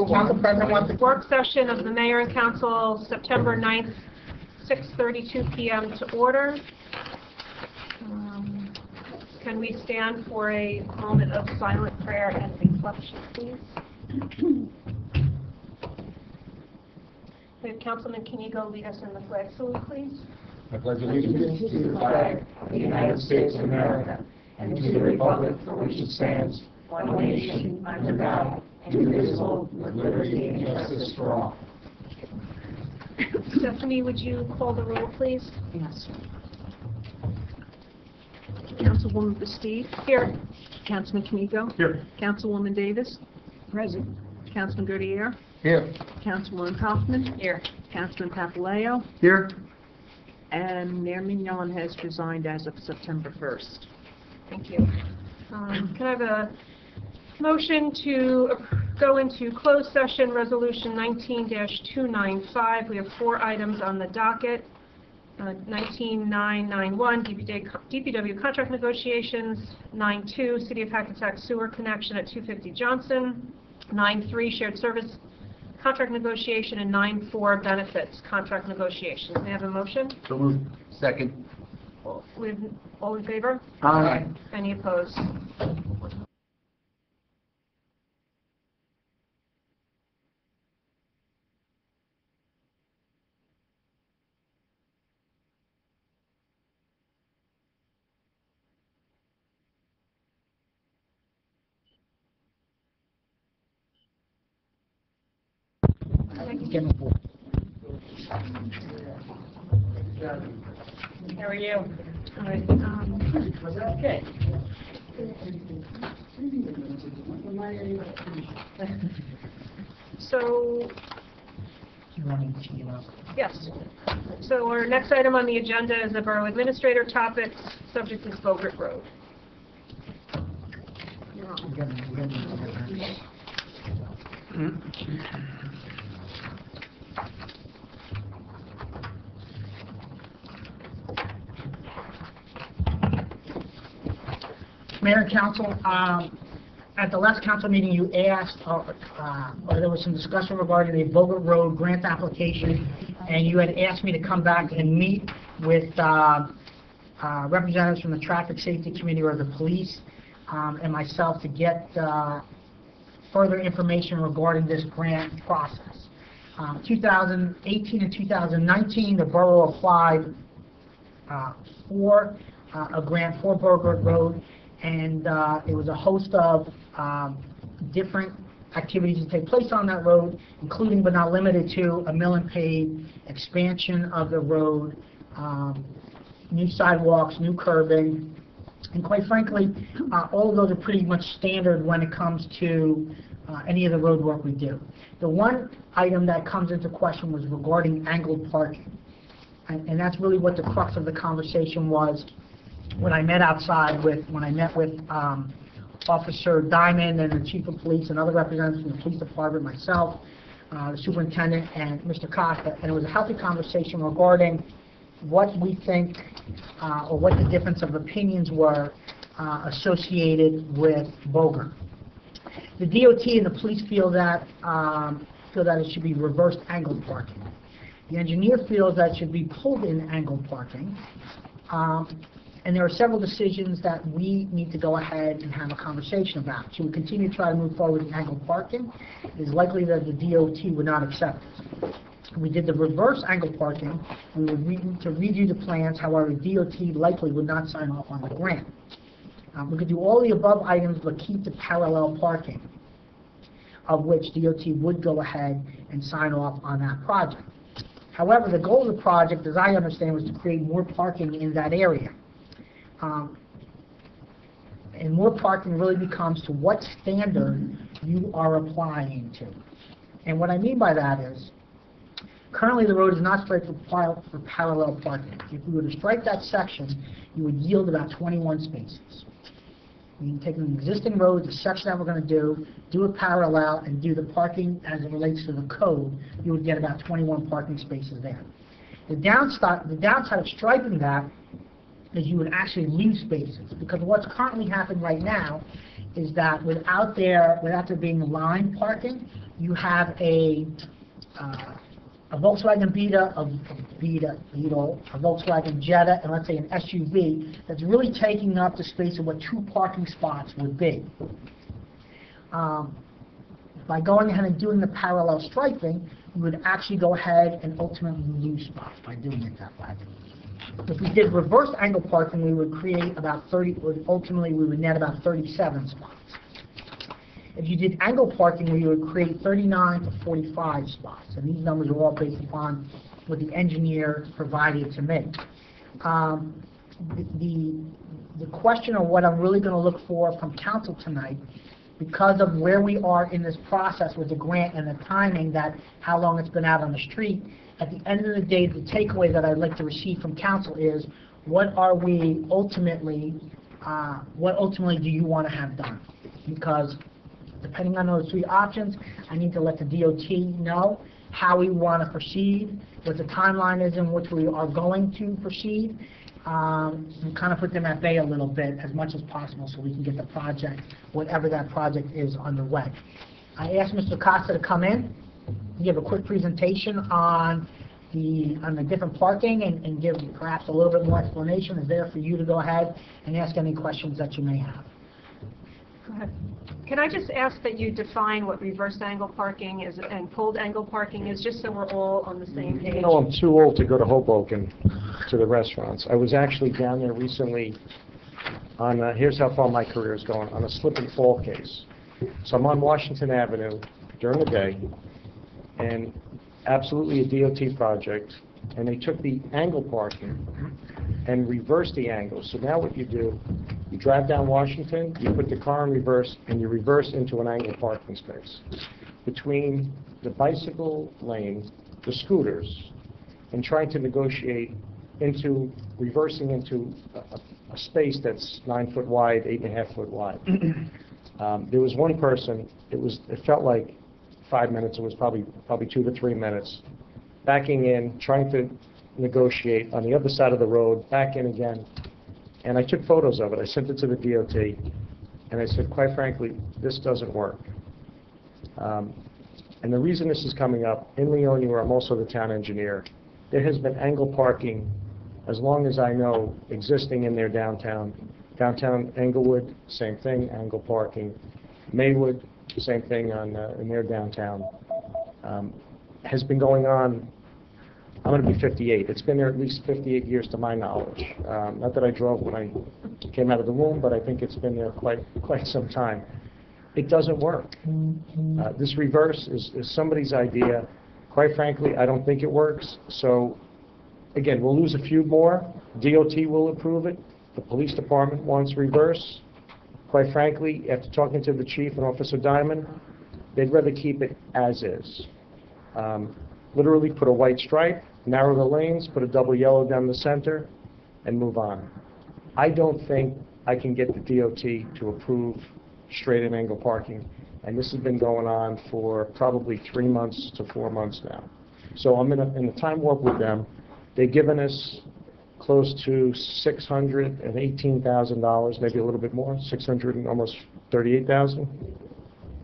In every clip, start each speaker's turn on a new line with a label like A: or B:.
A: Council President wants the work session of the Mayor and Council September 9th, 6:32 p.m. to order. Can we stand for a moment of silent prayer and reflection, please? Councilman, can you go lead us in the flag salute, please?
B: I pledge allegiance to the flag of the United States of America and to the republic for which it stands, one nation, under God, indivisible, with liberty and justice for all.
A: Stephanie, would you call the roll, please?
C: Yes. Councilwoman Bastide?
A: Here.
C: Councilman Kamigo?
B: Here.
C: Councilwoman Davis? Present. Councilman Gurdier?
B: Here.
C: Councilwoman Kaufman?
A: Here.
C: Councilman Papaleo?
B: Here.
C: And Mayor Mignon has resigned as of September 1st.
A: Thank you. Can I have a motion to go into closed session, Resolution 19-295? We have 4 items on the docket. 19991, DPW contract negotiations. 92, City of Hackensack sewer connection at 250 Johnson. 93, shared service contract negotiation, and 94, benefits contract negotiations. May I have a motion?
B: So moved. Second.
A: All in favor?
B: Aye.
A: Any opposed? How are you? All right. Okay. So, yes. So our next item on the agenda is the Borough Administrator topics. Subject is Bogert Road.
D: Mayor and Council, at the last council meeting, you asked, or there was some discussion regarding the Bogert Road grant application, and you had asked me to come back and meet with representatives from the Traffic Safety Committee or the police and myself to get further information regarding this grant process. 2018 and 2019, the borough applied for a grant for Bogert Road, and it was a host of different activities to take place on that road, including but not limited to a mill and pave, expansion of the road, new sidewalks, new curbing, and quite frankly, all of those are pretty much standard when it comes to any of the road work we do. The one item that comes into question was regarding angled parking, and that's really what the crux of the conversation was when I met with Officer Diamond and the Chief of Police and other representatives from the Police Department, myself, the Superintendent, and Mr. Costa, and it was a healthy conversation regarding what we think or what the difference of opinions were associated with Bogert. The DOT and the police feel that it should be reversed angled parking. The engineer feels that it should be pulled-in angled parking. And there are several decisions that we need to go ahead and have a conversation about. Should we continue to try to move forward with angled parking? It is likely that the DOT would not accept it. We did the reverse angled parking. We would need to review the plans. However, DOT likely would not sign off on the grant. We could do all the above items but keep the parallel parking, of which DOT would go ahead and sign off on that project. However, the goal of the project, as I understand, was to create more parking in that area. And more parking really becomes to what standard you are applying to. And what I mean by that is, currently the road is not straight for parallel parking. If we were to strike that section, you would yield about 21 spaces. You can take an existing road, the section that we're going to do it parallel, and do the parking as it relates to the code, you would get about 21 parking spaces there. The downside of striping that is you would actually lose spaces, because what's currently happening right now is that without there being line parking, you have a Volkswagen Beetle, a Volkswagen Jetta, and let's say an SUV that's really taking up the space of what 2 parking spots would be. By going ahead and doing the parallel striping, we would actually go ahead and ultimately lose spots by doing it that way. If we did reverse angle parking, we would create about 30, ultimately we would net about 37 spots. If you did angle parking, we would create 39 to 45 spots, and these numbers are all based upon what the engineer provided to me. The question of what I'm really going to look for from council tonight, because of where we are in this process with the grant and the timing, that how long it's been out on the street, at the end of the day, the takeaway that I'd like to receive from council is, what ultimately do you want to have done? Because depending on those 3 options, I need to let the DOT know how we want to proceed, what the timeline is in which we are going to proceed, and kind of put them at bay a little bit as much as possible so we can get the project, whatever that project is, underway. I asked Mr. Costa to come in, give a quick presentation on the different parking and give perhaps a little bit more explanation. Is there for you to go ahead and ask any questions that you may have.
A: Go ahead. Can I just ask that you define what reverse angle parking is and pulled angle parking is, just so we're all on the same page?
B: You know, I'm too old to go to Hoboken to the restaurants. I was actually down there recently on, here's how far my career is going, on a slip and fall case. So I'm on Washington Avenue during the day, and absolutely a DOT project, and they took the angle parking and reversed the angle. So now what you do, you drive down Washington, you put the car in reverse, and you reverse into an angle parking space. Between the bicycle lane, the scooters, and trying to negotiate into, reversing into a space that's 9 foot wide, 8.5 foot wide. There was one person, it felt like 5 minutes, it was probably 2 to 3 minutes, backing in, trying to negotiate on the other side of the road, back in again. And I took photos of it. I sent it to the DOT, and I said, quite frankly, this doesn't work. And the reason this is coming up, in Leonia, where I'm also the town engineer, there has been angle parking, as long as I know, existing in their downtown. Downtown Englewood, same thing, angle parking. Maywood, same thing in their downtown. Has been going on. I'm going to be 58. It's been there at least 58 years to my knowledge. Not that I drove when I came out of the womb, but I think it's been there quite some time. It doesn't work. This reverse is somebody's idea. Quite frankly, I don't think it works. So, again, we'll lose a few more. DOT will approve it. The police department wants reverse. Quite frankly, after talking to the chief and Officer Diamond, they'd rather keep it as is. Literally put a white stripe, narrow the lanes, put a double yellow down the center, and move on. I don't think I can get the DOT to approve straight and angle parking, and this has been going on for probably 3 months to 4 months now. So I'm in a time warp with them. They've given us close to $618,000, maybe a little bit more, 600 and almost 38,000.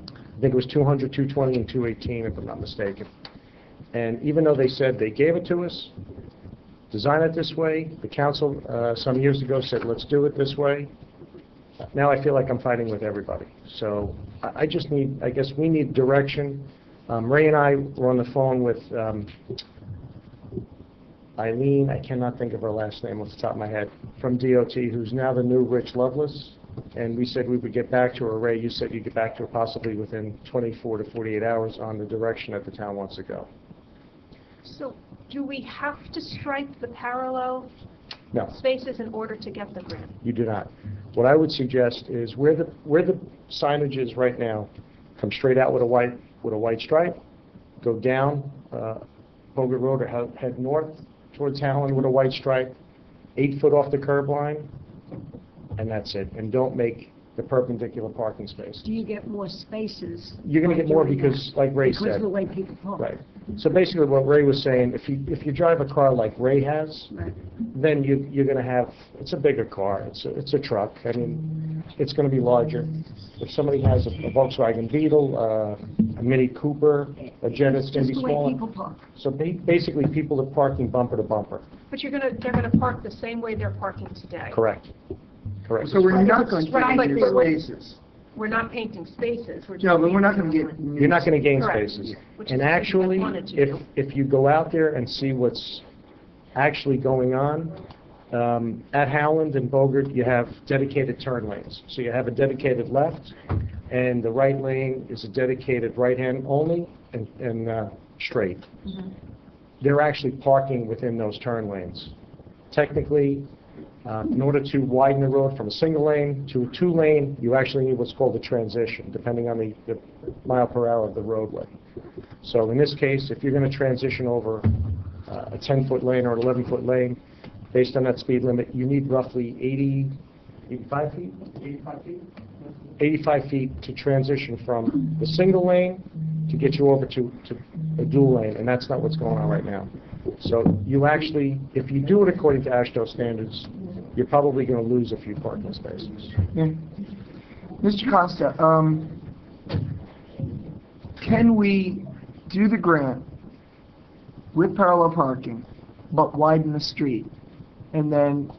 B: I think it was 200, 220, and 218, if I'm not mistaken. And even though they said they gave it to us, design it this way, the council some years ago said, let's do it this way. Now I feel like I'm fighting with everybody. So I just need, I guess we need direction. Ray and I were on the phone with Eileen, I cannot think of her last name off the top of my head, from DOT, who's now the new Rich Lovelace. And we said we would get back to her. Ray, you said you'd get back to her possibly within 24 to 48 hours on the direction that the town wants to go.
A: So do we have to stripe the parallel spaces in order to get the grant?
B: You do not. What I would suggest is where the signage is right now, come straight out with a white stripe, go down Bogut Road or head north towards Howland with a white stripe, 8 foot off the curb line, and that's it. And don't make the perpendicular parking space.
E: Do you get more spaces?
B: You're going to get more because, like Ray said,
E: because of the way people park.
B: right. So basically what Ray was saying, if you drive a car like Ray has, then you're going to have, it's a bigger car, it's a truck, I mean, it's going to be larger. If somebody has a Volkswagen Beetle, a Mini Cooper, a Jetta, it's going to be smaller.
E: Just the way people park.
B: So basically people are parking bumper to bumper.
A: But they're gonna park the same way they're parking today.
B: Correct.
E: So we're not going to
A: But I'm
E: get
A: like,
E: new spaces.
A: We're not painting spaces, we're just.
E: No, but we're not going to get new.
B: You're not going to gain
A: Correct.
B: spaces.
A: Which
B: And
A: is what I
B: actually,
A: wanted to do.
B: if you go out there and see what's actually going on, at Howland and Bogart, you have dedicated turn lanes. So you have a dedicated left, and the right lane is a dedicated right-hand only and straight.
A: Mhm.
B: They're actually parking within those turn lanes. Technically, in order to widen the road from a single lane to a two-lane, you actually need what's called a transition, depending on the mile per hour of the roadway. So in this case, if you're going to transition over a 10-foot lane or an 11-foot lane, based on that speed limit, you need roughly 85 feet? 85 feet? 85 feet to transition from the single lane to get you over to a dual lane, and that's not what's going on right now. So you actually, if you do it according to AASHTO standards, you're probably going to lose a few parking spaces.
E: Yeah. Mr. Costa, can we do the grant with parallel parking, but widen the street, and then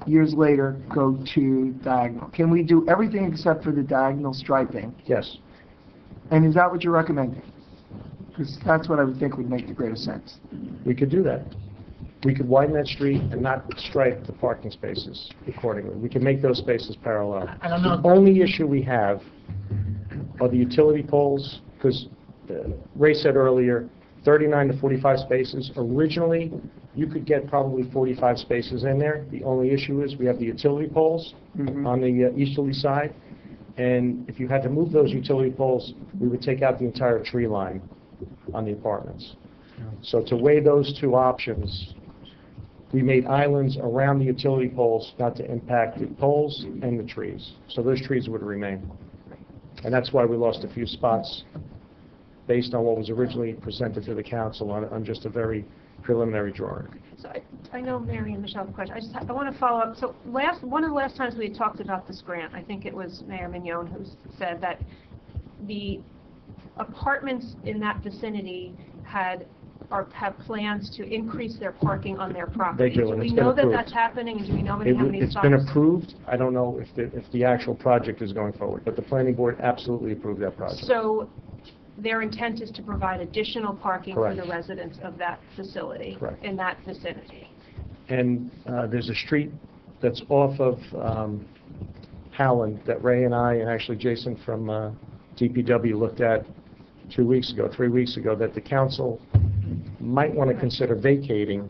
E: years later go to diagonal? Can we do everything except for the diagonal striping?
B: Yes.
E: And is that what you're recommending? Because that's what I would think would make the greatest sense.
B: We could do that. We could widen that street and not stripe the parking spaces accordingly. We can make those spaces parallel.
D: I don't know.
B: The only issue we have are the utility poles, because Ray said earlier, 39 to 45 spaces. Originally, you could get probably 45 spaces in there. The only issue is we have the utility poles on the easterly side, and if you had to move those utility poles, we would take out the entire tree line on the apartments. So to weigh those two options, we made islands around the utility poles not to impact the poles and the trees. So those trees would remain. And that's why we lost a few spots based on what was originally presented to the council on just a very preliminary drawing.
A: So I know Mary and Michelle have a question. I want to follow up. So one of the last times we had talked about this grant, I think it was Mayor Mignon who said that the apartments in that vicinity have plans to increase their parking on their property.
B: They do, and
A: we
B: it's been
A: know that
B: approved.
A: that's happening, and do we know how many
B: It's
A: stops?
B: been approved. I don't know if the actual project is going forward, but the planning board absolutely approved that project.
A: So their intent is to provide additional parking for
B: Correct.
A: the residents of that facility,
B: Correct.
A: in that vicinity.
B: And there's a street that's off of Howland that Ray and I, and actually Jason from DPW looked at 3 weeks ago, that the council might want to consider vacating,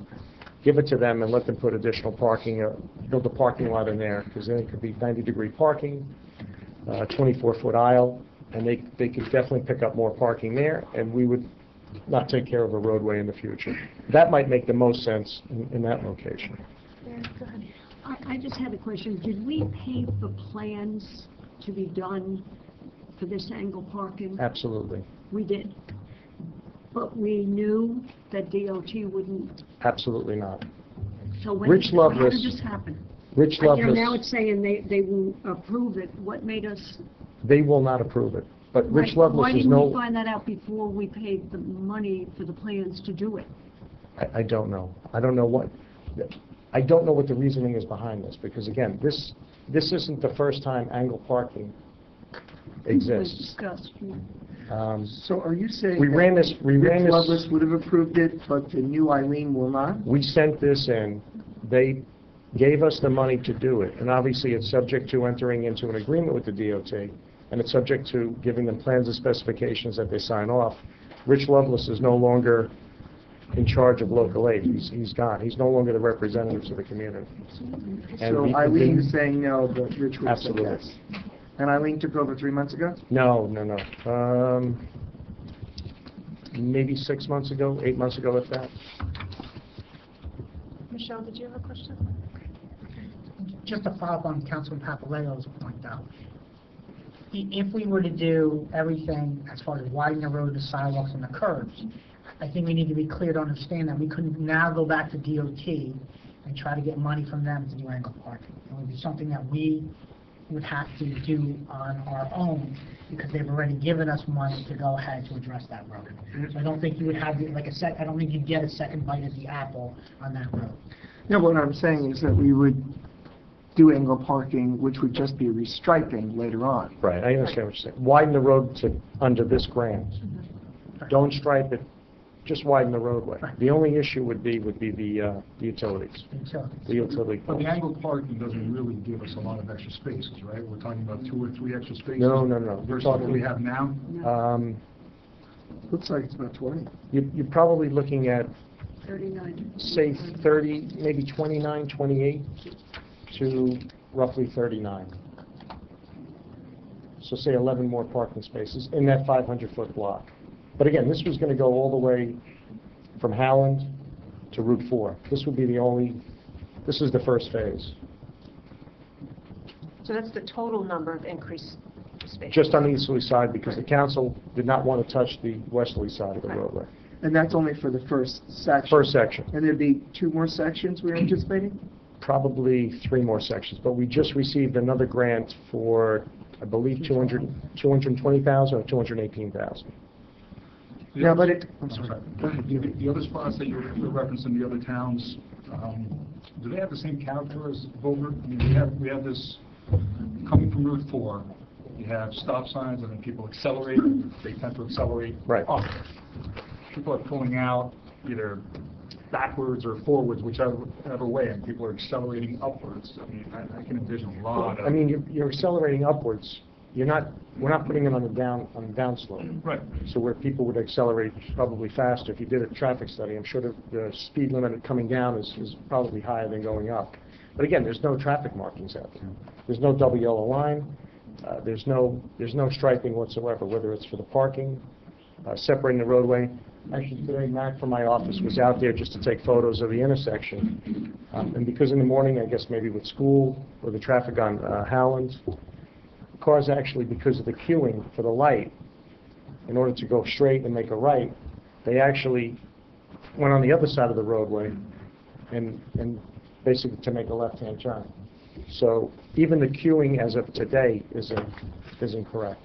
B: give it to them and let them put additional parking, build a parking lot in there, because then it could be 90-degree parking, 24-foot aisle, and they could definitely pick up more parking there, and we would not take care of a roadway in the future. That might make the most sense in that location.
A: Yeah, go ahead.
F: I just had a question. Did we pay for plans to be done for this angle parking?
B: Absolutely.
F: We did. But we knew that DOT wouldn't.
B: Absolutely not.
F: So when,
B: Rich
F: how
B: Lovelace.
F: did this happen?
B: Rich
F: Now
B: Lovelace,
F: it's saying they won't approve it. What made us?
B: they will not approve it. But Rich
F: Why
B: Lovelace is
F: didn't we
B: no,
F: find that out before we paid the money for the plans to do it?
B: I don't know. I don't know what the reasoning is behind this, because again, this isn't the first time angle parking
F: It was
B: exists.
F: discussed. Yeah.
E: So are you saying
B: We ran
E: that
B: this,
E: Rich Lovelace would have approved it, but the new Eileen will not?
B: we sent this in, they gave us the money to do it, and obviously it's subject to entering into an agreement with the DOT, and it's subject to giving them plans and specifications that they sign off. Rich Lovelace is no longer in charge of local aid. He's gone. He's no longer the representative of the community. And
E: So
B: we-
E: Eileen is saying no, but Rich would say
B: Absolutely.
E: yes. And Eileen took over 3 months ago?
B: No. Maybe 6 months ago, 8 months ago, if that.
A: Michelle, did you have a question?
D: Just to follow up on Councilman Papaleo's point, though. If we were to do everything as far as widening the road, the sidewalks, and the curbs, I think we need to be clear to understand that we couldn't now go back to DOT and try to get money from them to do angle parking. It would be something that we would have to do on our own, because they've already given us money to go ahead to address that road. So I don't think you would have, I don't think you'd get a second bite at the apple on that road.
E: No, what I'm saying is that we would do angle parking, which would just be restriping later on.
B: Right, I understand what you're saying. Widen the road to, under this grant. Don't stripe it, just widen the roadway.
D: Right.
B: The only issue would be the utilities, the utility
G: But
B: poles.
G: the angled parking doesn't really give us a lot of extra spaces, right? We're talking about 2 or 3 extra spaces.
B: No, no, no. We're
G: Versus what
B: talking-
G: we have now.
E: Looks like it's about 20.
B: You're probably looking at,
F: 39.
B: say, 30, maybe 29, 28, to roughly 39. So say 11 more parking spaces in that 500-foot block. But again, this was going to go all the way from Howland to Route 4. This would be this is the first phase,
A: So that's the total number of increased spaces.
B: just on the easterly side, because the council did not want to touch the westerly side of the roadway.
E: And that's only for the first section.
B: First section,
E: And there'd be 2 more sections we're anticipating?
B: probably 3 more sections, but we just received another grant for, I believe, 220,000 or 218,000.
E: Yeah, but it,
G: I'm sorry. The other spots that you're referencing, the other towns, do they have the same character as Boulder? I mean, we have this coming from Route 4. You have stop signs, and then people accelerate. They tend to accelerate
B: Right.
G: up. People are pulling out either backwards or forwards, whichever way, and people are accelerating upwards. I mean, I can envision a lot of...
B: I mean, you're accelerating upwards. We're not putting it on the downslope.
G: Right.
B: So where people would accelerate probably faster. If you did a traffic study, I'm sure the speed limit coming down is probably higher than going up. But again, there's no traffic markings out there. There's no double yellow line. There's no striping whatsoever, whether it's for the parking, separating the roadway. Actually, today, Mac from my office was out there just to take photos of the intersection. And because in the morning, I guess maybe with school or the traffic on Howland, cars actually, because of the queuing for the light, in order to go straight and make a right, they actually went on the other side of the roadway and basically to make a left-hand turn. So even the queuing as of today is incorrect.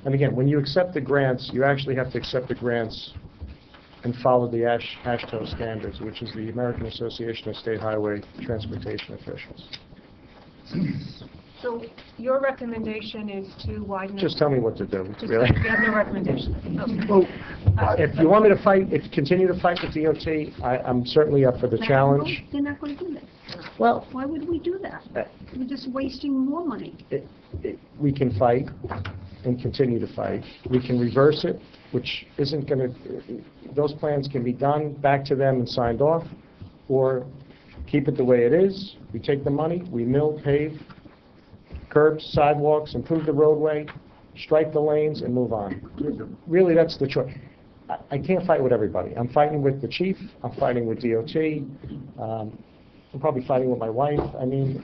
B: And again, when you accept the grants, you actually have to accept the grants and follow the AASHTO standards, which is the American Association of State Highway Transportation Officials.
A: So your recommendation is to widen...
B: Just tell me what to do,
A: Just-
B: really.
A: You have no recommendation? Okay.
B: Well, if you want me to continue to fight with DOT, I'm certainly up for the challenge.
F: They're not going to do that.
B: Well,
F: Why would we do that? We're just wasting more money.
B: we can fight and continue to fight. We can reverse it, which isn't going to, those plans can be done, back to them and signed off, or keep it the way it is. We take the money, we mill, pave, curbs, sidewalks, improve the roadway, stripe the lanes, and move on. Really, that's the choice. I can't fight with everybody. I'm fighting with the chief, I'm fighting with DOT, I'm probably fighting with my wife. I mean,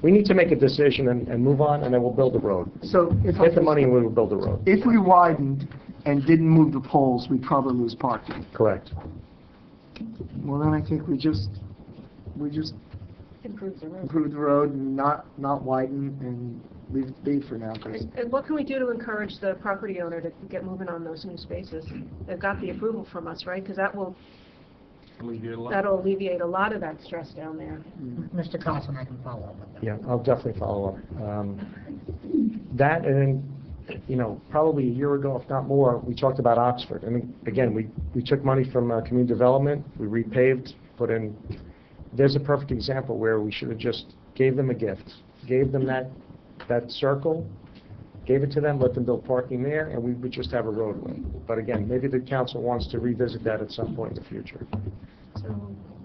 B: we need to make a decision and move on, and then we'll build the road.
E: so if
B: Get the money and we will build the road.
E: If we widened and didn't move the poles, we'd probably lose parking.
B: Correct.
E: Well, then I think we just
A: Improve the road.
E: improve the road and not widen and leave it be for now. 'Cause
A: And what can we do to encourage the property owner to get moving on those new spaces? They've got the approval from us, right? Because that'll alleviate a lot of that stress down there.
D: Mr. Carlson, I can follow up with that.
B: Yeah, I'll definitely follow up. That and then, probably a year ago, if not more, we talked about Oxford. And again, we took money from community development, we repaved, put in. There's a perfect example where we should have just gave them a gift, gave them that circle, gave it to them, let them build parking there, and we would just have a roadway. But again, maybe the council wants to revisit that at some point in the future.
A: So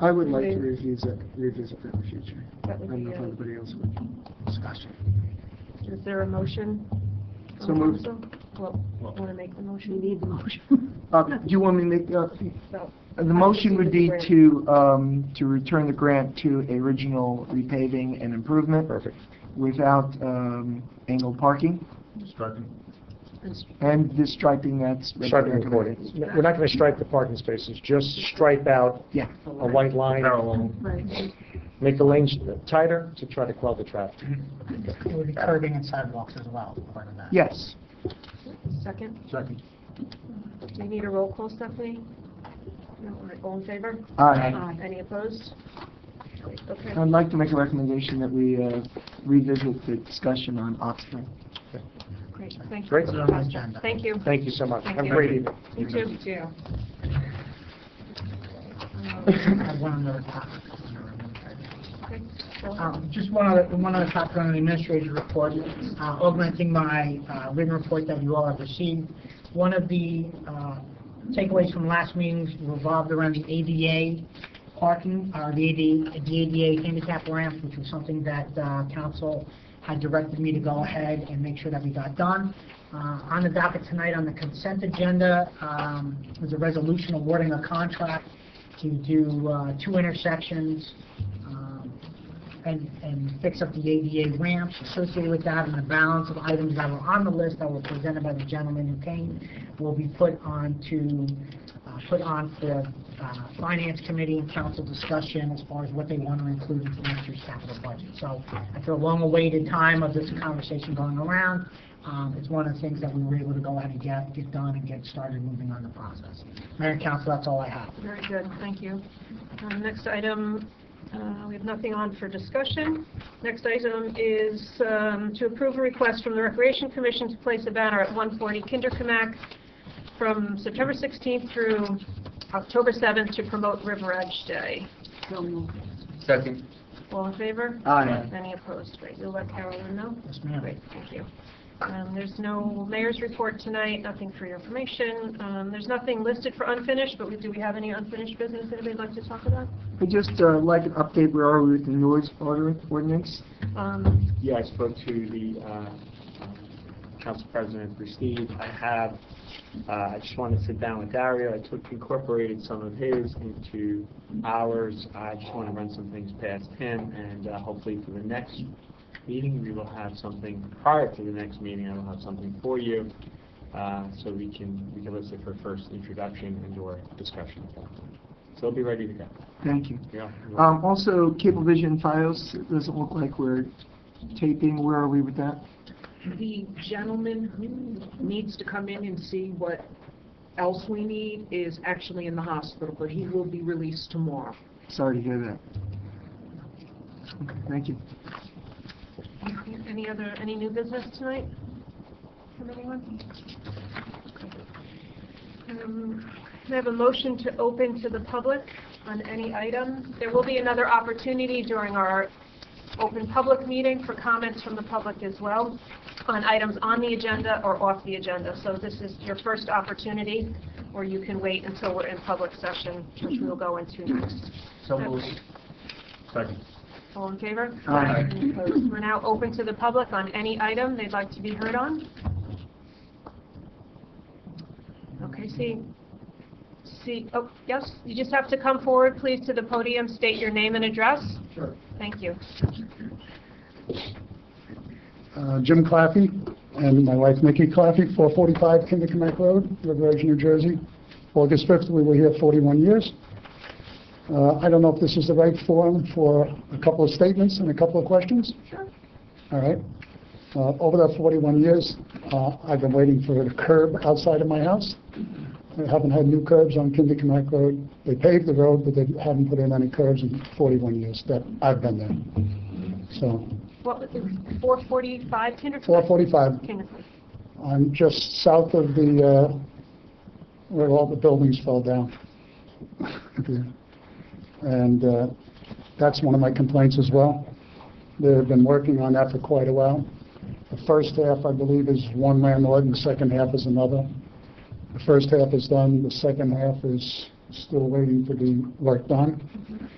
E: I would like to revisit that in the future.
A: that
E: I
A: would
E: don't
A: be
E: know if anybody else would discuss it.
A: is there a motion?
E: So moved.
A: Well, want to make the
F: We
A: motion?
F: need the motion.
E: Do you want me to make,
A: So,
E: the motion would be to return the grant to original repaving and improvement
B: Perfect.
E: without angled parking,
G: Striking.
E: And the striping that's
B: Striping
E: recommended.
B: recording. We're not going to stripe the parking spaces, just stripe out
E: Yeah.
B: a white line.
G: Parallel.
F: Right.
B: Make the lanes tighter to try to quell the traffic.
D: It would be curbing and sidewalks as well, part of that.
E: Yes.
A: Second?
G: Second.
A: Do you need a roll call, Stephanie? No, all right, all in favor?
E: Aye.
A: Any opposed? Okay.
E: I'd like to make a recommendation that we revisit the discussion on Oxford.
A: Great, thank you.
B: Great.
D: Put it on the agenda.
A: Thank you.
B: Thank you so much.
A: Thank
B: Have a
A: you.
B: great evening.
A: You too.
D: I have one other topic.
A: Okay, go ahead.
D: Just one other topic on the administrative report, augmenting my written report that you all have received. One of the takeaways from last meeting revolved around the ADA parking, the ADA handicap ramp, which was something that council had directed me to go ahead and make sure that we got done. On the docket tonight on the consent agenda, there's a resolution awarding a contract to do 2 intersections and fix up the ADA ramps associated with that, and the balance of items that were on the list that were presented by the gentleman who came will be put on for Finance Committee and Council discussion as far as what they want to include into next year's capital budget. So after a long-awaited time of this conversation going around, it's one of the things that we were able to go ahead and get done and get started moving on the process. Mayor and Council, that's all I have.
A: Very good, thank you. Next item, we have nothing on for discussion. Next item is to approve a request from the Recreation Commission to place a banner at 140 Kinderkamak from September 16th through October 7th to promote River Edge Day.
F: So moved.
G: Second.
A: All in favor?
E: Aye.
A: Any opposed? Great, you'll let Carolyn know?
D: Yes, ma'am.
A: Great, thank you. There's no mayor's report tonight, nothing for your information. There's nothing listed for unfinished, but do we have any unfinished business that anybody'd like to talk about?
E: I just like an update, where are we with the noise ordinance?
H: Yeah, I spoke to the Council President Steve. I just wanted to sit down with Dario. I incorporated some of his into ours. I just want to run some things past him, and hopefully for the next meeting we will have something. Prior to the next meeting, I will have something for you, so we can list it for first introduction and/or discussion. So it'll be ready to go.
E: Thank you.
H: Yeah.
E: Also, Cablevision Files, it doesn't look like we're taping. Where are we with that?
C: The gentleman who needs to come in and see what else we need is actually in the hospital, but he will be released tomorrow.
E: Sorry to hear that. Okay, thank you.
A: Any new business tonight from anyone? I have a motion to open to the public on any item. There will be another opportunity during our open public meeting for comments from the public as well on items on the agenda or off the agenda. So this is your first opportunity, or you can wait until we're in public session, which we'll go into next.
G: So moved. Second.
A: All in favor?
E: Aye.
A: Any opposed? We're now open to the public on any item they'd like to be heard on. Okay, oh, yes, you just have to come forward, please, to the podium, state your name and address.
I: Sure.
A: Thank you.
I: Jim Claffey and my wife Nikki Claffey, 445 Kinderkamak Road, River Edge, New Jersey. August 5th, we were here 41 years. I don't know if this is the right forum for a couple of statements and a couple of questions.
A: Sure.
I: All right. Over that 41 years, I've been waiting for a curb outside of my house. I haven't had new curbs on Kinderkamak Road. They paved the road, but they haven't put in any curbs in 41 years that I've been there. So,
A: What was it, 445 Kinderkamak?
I: 445.
A: Kinderkamak.
I: I'm just south of the, where all the buildings fell down. And that's one of my complaints as well. They've been working on that for quite a while. The first half, I believe, is one landlord, and the second half is another. The first half is done, the second half is still waiting to be worked on.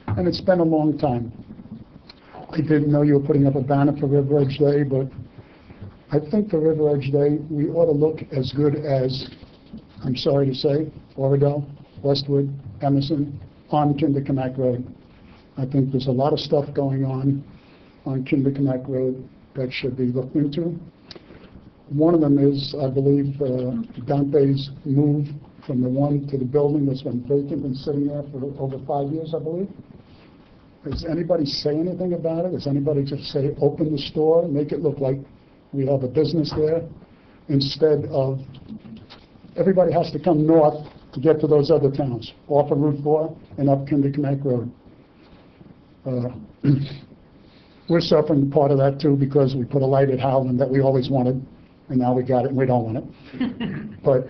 I: And it's been a long time. I didn't know you were putting up a banner for River Edge Day, but I think for River Edge Day, we ought to look as good as, I'm sorry to say, Oradell, Westwood, Emerson, on Kinderkamak Road. I think there's a lot of stuff going on Kinderkamak Road that should be looked into. One of them is, I believe, Dante's move from the one to the building that's been vacant and sitting there for over 5 years, I believe. Does anybody say anything about it? Does anybody just say, open the store, make it look like we have a business there, instead of, everybody has to come north to get to those other towns, off of Route 4 and up Kinderknack Road. We're suffering part of that too, because we put a light at Howland that we always wanted, and now we got it and we don't want it. But,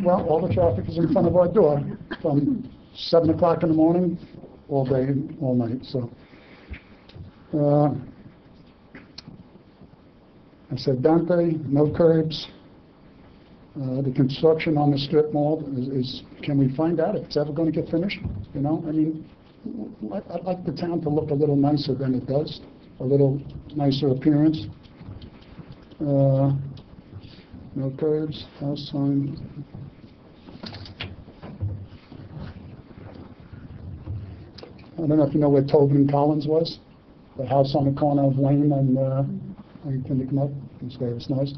I: well, all the traffic is in front of our door from 7 o'clock in the morning, all day, all night, so. I said, Dante, no curbs. The construction on the strip mall is, can we find out if it's ever going to get finished? You know, I mean, I'd like the town to look a little nicer than it does, a little nicer appearance. No curbs, house sign. I don't know if you know where Tobin and Collins was, the house on the corner of Lane and Kinderknack. It's very nice.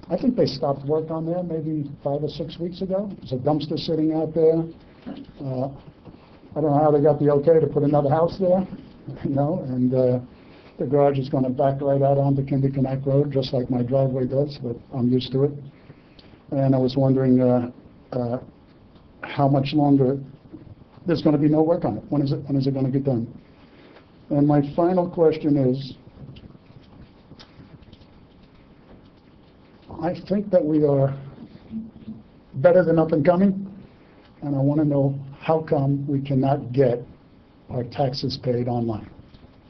I: I think they stopped work on there maybe 5 or 6 weeks ago. There's a dumpster sitting out there. I don't know how they got the okay to put another house there, you know, and the garage is going to back right out onto Kinderknack Road, just like my driveway does, but I'm used to it. And I was wondering how much longer there's going to be no work on it. When is it going to get done? And my final question is, I think that we are better than up and coming, and I want to know how come we cannot get our taxes paid online.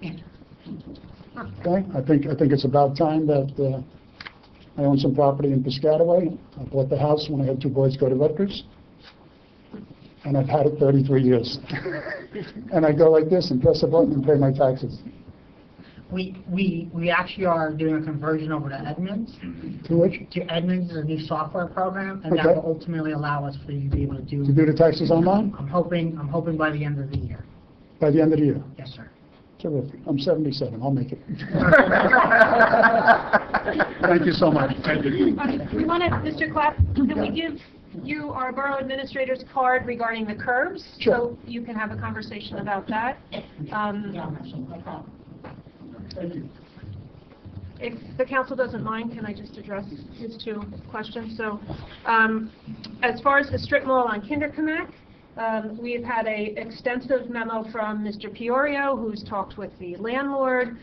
I: Okay, I think it's about time that I own some property in Piscataway. I bought the house when I had 2 boys go to Rutgers, and I've had it 33 years. And I go like this and press a button and pay my taxes.
D: We actually are doing a conversion over to Edmunds.
I: To which?
D: To Edmunds, a new software program, and that
I: Okay.
D: will ultimately allow us for you to be able to do.
I: To do the taxes online?
D: I'm hoping by the end of the year.
I: By the end of the year?
D: Yes, sir.
I: Terrific. I'm 77. I'll make it. Thank you so much.
A: We want to, Mr. Clapp, can we give you our borough administrator's card regarding the curbs?
I: Sure.
A: So you can have a conversation about that.
I: Thank you.
A: If the council doesn't mind, can I just address his 2 questions? So, as far as the strip mall on Kinderknack, we've had a extensive memo from Mr. Piorio, who's talked with the landlord.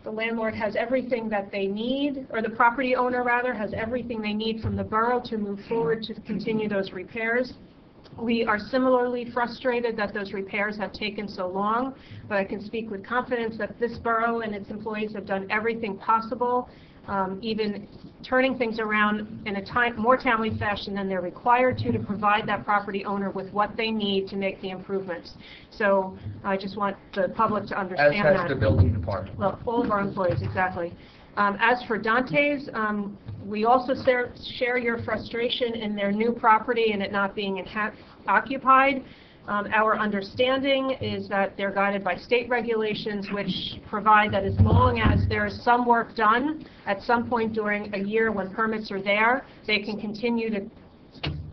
A: The landlord has everything that they need, or the property owner rather, has everything they need from the borough to move forward to continue those repairs. We are similarly frustrated that those repairs have taken so long, but I can speak with confidence that this borough and its employees have done everything possible, even turning things around in a more timely fashion than they're required to provide that property owner with what they need to make the improvements. So I just want the public to understand that.
B: As has the building department.
A: Well, all of our employees, exactly. As for Dante's, we also share your frustration in their new property and it not being occupied. Our understanding is that they're guided by state regulations which provide that as long as there is some work done at some point during a year when permits are there, they can continue to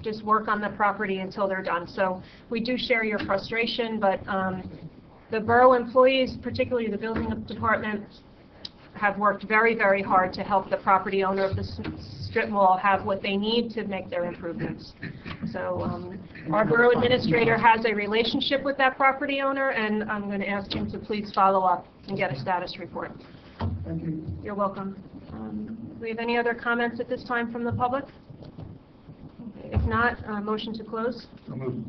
A: just work on the property until they're done. So we do share your frustration, but the borough employees, particularly the building department, have worked very, very hard to help the property owner of the strip mall have what they need to make their improvements. So our borough administrator has a relationship with that property owner, and I'm going to ask him to please follow up and get a status report.
I: Thank you.
A: You're welcome. Do we have any other comments at this time from the public? If not, motion to close.
G: So moved.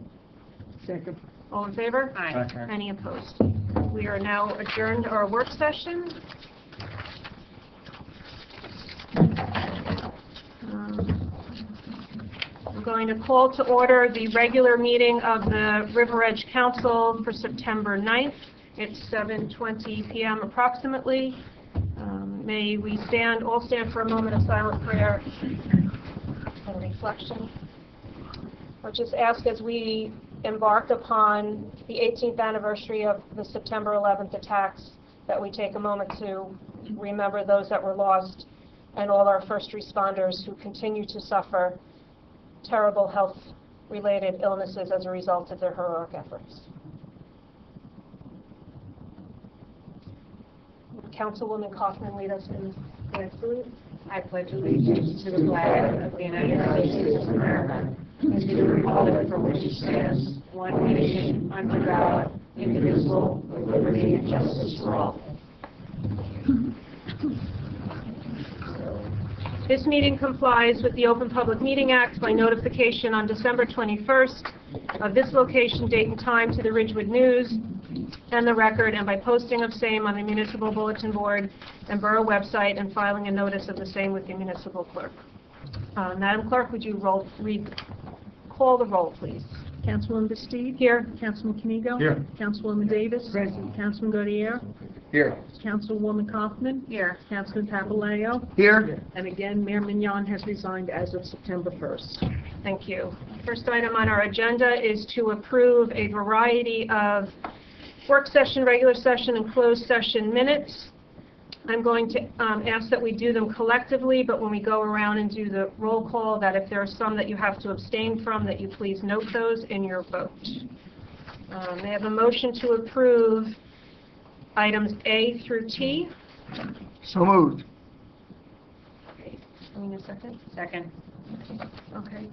C: Second.
A: All in favor?
G: Aye.
A: Any opposed? We are now adjourned our work session. I'm going to call to order the regular meeting of the River Edge Council for September 9th. It's 7:20 p.m. approximately. May we all stand for a moment of silent prayer and reflection. I'll just ask, as we embark upon the 18th anniversary of the September 11th attacks, that we take a moment to remember those that were lost and all our first responders who continue to suffer terrible health-related illnesses as a result of their heroic efforts. Councilwoman Kaufman, lead us in the salute.
B: I pledge allegiance to the flag of the United States of America and to the republic for which it stands, one nation, under God, indivisible, with liberty and justice for all.
A: This meeting complies with the Open Public Meeting Act by notification on December 21st of this location, date, and time to the Ridgewood News and the Record, and by posting of same on the municipal bulletin board and borough website, and filing a notice of the same with the municipal clerk. Madam Clerk, would you call the roll, please?
C: Councilwoman Bastoud?
A: Here.
C: Councilman Kamigo?
G: Here.
C: Councilwoman Davis?
F: Present.
C: Councilman Gaudier?
G: Here.
C: Councilwoman Kaufman?
A: Here.
C: Councilman Papaleo?
E: Here?
C: And again, Mayor Mignon has resigned as of September 1st.
A: Thank you. First item on our agenda is to approve a variety of work session, regular session, and closed session minutes. I'm going to ask that we do them collectively, but when we go around and do the roll call, that if there are some that you have to abstain from, that you please note those in your vote. May I have a motion to approve items A through T?
E: So moved.
A: Okay. I need a second?
B: Second.
A: Okay.